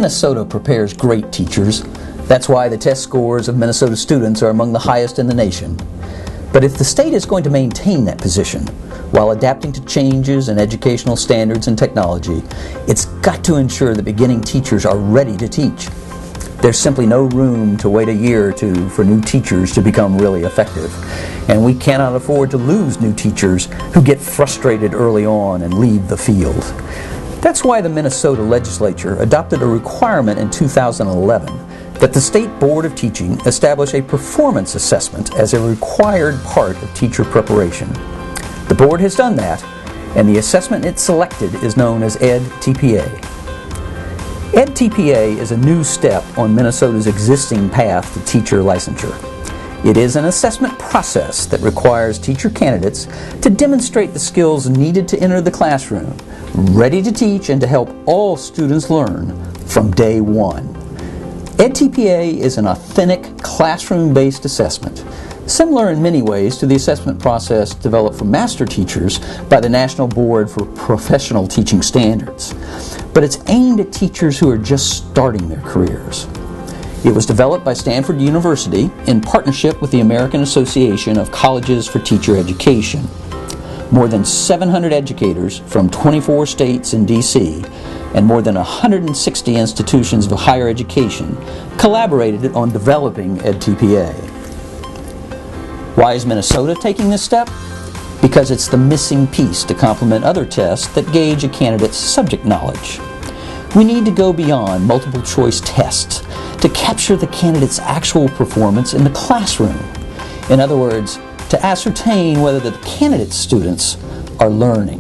Minnesota prepares great teachers. That's why the test scores of Minnesota students are among the highest in the nation. But if the state is going to maintain that position while adapting to changes in educational standards and technology, it's got to ensure that beginning teachers are ready to teach. There's simply no room to wait a year or two for new teachers to become really effective. And we cannot afford to lose new teachers who get frustrated early on and leave the field. That's why the Minnesota legislature adopted a requirement in 2011 that the State Board of Teaching establish a performance assessment as a required part of teacher preparation. The board has done that, and the assessment it selected is known as edTPA. edTPA is a new step on Minnesota's existing path to teacher licensure. It is an assessment process that requires teacher candidates to demonstrate the skills needed to enter the classroom, ready to teach and to help all students learn from day one. edTPA is an authentic classroom-based assessment, similar in many ways to the assessment process developed for master teachers by the National Board for Professional Teaching Standards. But it's aimed at teachers who are just starting their careers. It was developed by Stanford University in partnership with the American Association of Colleges for Teacher Education. More than 700 educators from 24 states in D.C. and more than 160 institutions of higher education collaborated on developing edTPA. Why is Minnesota taking this step? Because it's the missing piece to complement other tests that gauge a candidate's subject knowledge. We need to go beyond multiple choice tests to capture the candidate's actual performance in the classroom. In other words, to ascertain whether the candidate's students are learning.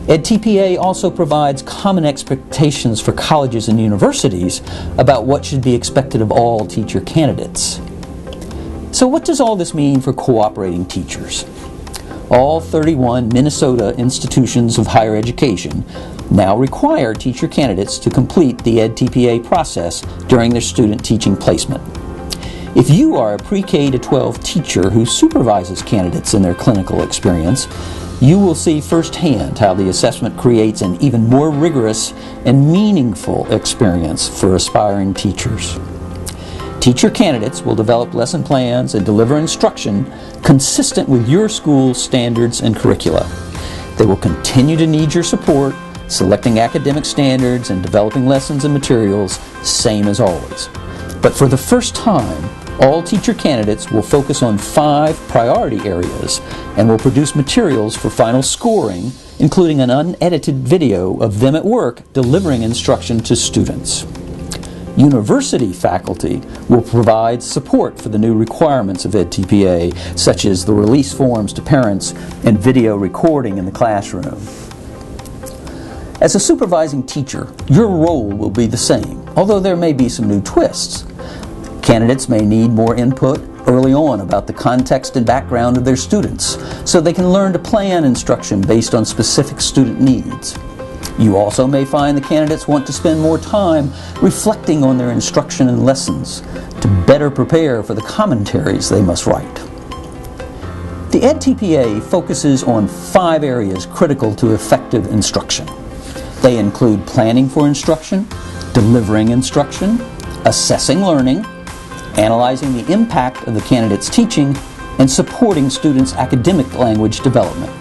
edTPA also provides common expectations for colleges and universities about what should be expected of all teacher candidates. So what does all this mean for cooperating teachers? All 31 Minnesota institutions of higher education now require teacher candidates to complete the edTPA process during their student teaching placement. If you are a pre-K to 12 teacher who supervises candidates in their clinical experience, you will see firsthand how the assessment creates an even more rigorous and meaningful experience for aspiring teachers. Teacher candidates will develop lesson plans and deliver instruction consistent with your school's standards and curricula. They will continue to need your support, selecting academic standards and developing lessons and materials, same as always. But for the first time, all teacher candidates will focus on 5 priority areas and will produce materials for final scoring, including an unedited video of them at work delivering instruction to students. University faculty will provide support for the new requirements of edTPA, such as the release forms to parents and video recording in the classroom. As a supervising teacher, your role will be the same, although there may be some new twists. Candidates may need more input early on about the context and background of their students, so they can learn to plan instruction based on specific student needs. You also may find the candidates want to spend more time reflecting on their instruction and lessons to better prepare for the commentaries they must write. The edTPA focuses on 5 areas critical to effective instruction. They include planning for instruction, delivering instruction, assessing learning, analyzing the impact of the candidate's teaching, and supporting students' academic language development.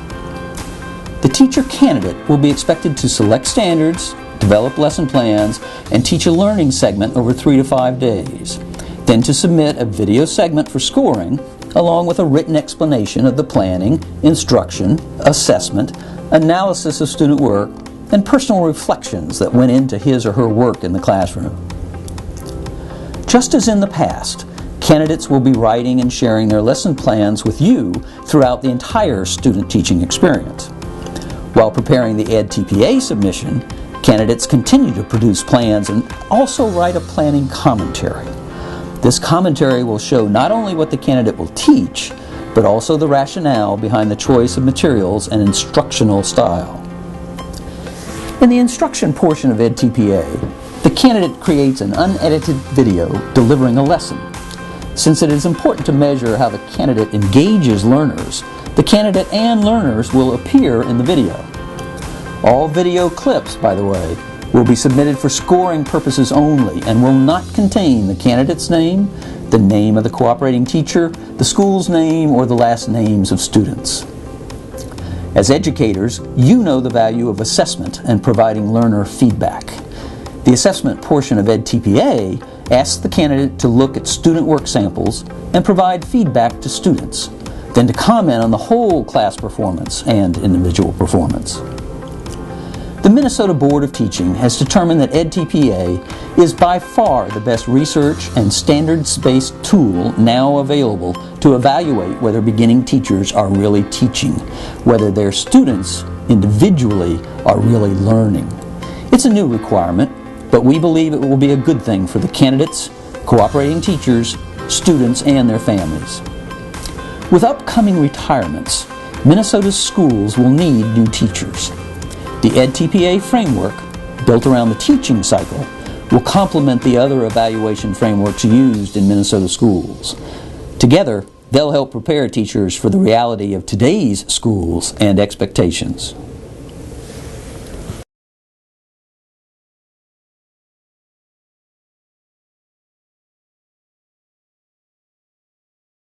The teacher candidate will be expected to select standards, develop lesson plans, and teach a learning segment over 3 to 5 days. Then to submit a video segment for scoring, along with a written explanation of the planning, instruction, assessment, analysis of student work, and personal reflections that went into his or her work in the classroom. Just as in the past, candidates will be writing and sharing their lesson plans with you throughout the entire student teaching experience. While preparing the edTPA submission, candidates continue to produce plans and also write a planning commentary. This commentary will show not only what the candidate will teach, but also the rationale behind the choice of materials and instructional style. In the instruction portion of edTPA, the candidate creates an unedited video delivering a lesson. Since it is important to measure how the candidate engages learners, the candidate and learners will appear in the video. All video clips, by the way, will be submitted for scoring purposes only and will not contain the candidate's name, the name of the cooperating teacher, the school's name, or the last names of students. As educators, you know the value of assessment and providing learner feedback. The assessment portion of edTPA asks the candidate to look at student work samples and provide feedback to students, then to comment on the whole class performance and individual performance. The Minnesota Board of Teaching has determined that edTPA is by far the best research and standards-based tool now available to evaluate whether beginning teachers are really teaching, whether their students individually are really learning. It's a new requirement, but we believe it will be a good thing for the candidates, cooperating teachers, students, and their families. With upcoming retirements, Minnesota's schools will need new teachers. The edTPA framework, built around the teaching cycle, will complement the other evaluation frameworks used in Minnesota schools. Together, they'll help prepare teachers for the reality of today's schools and expectations.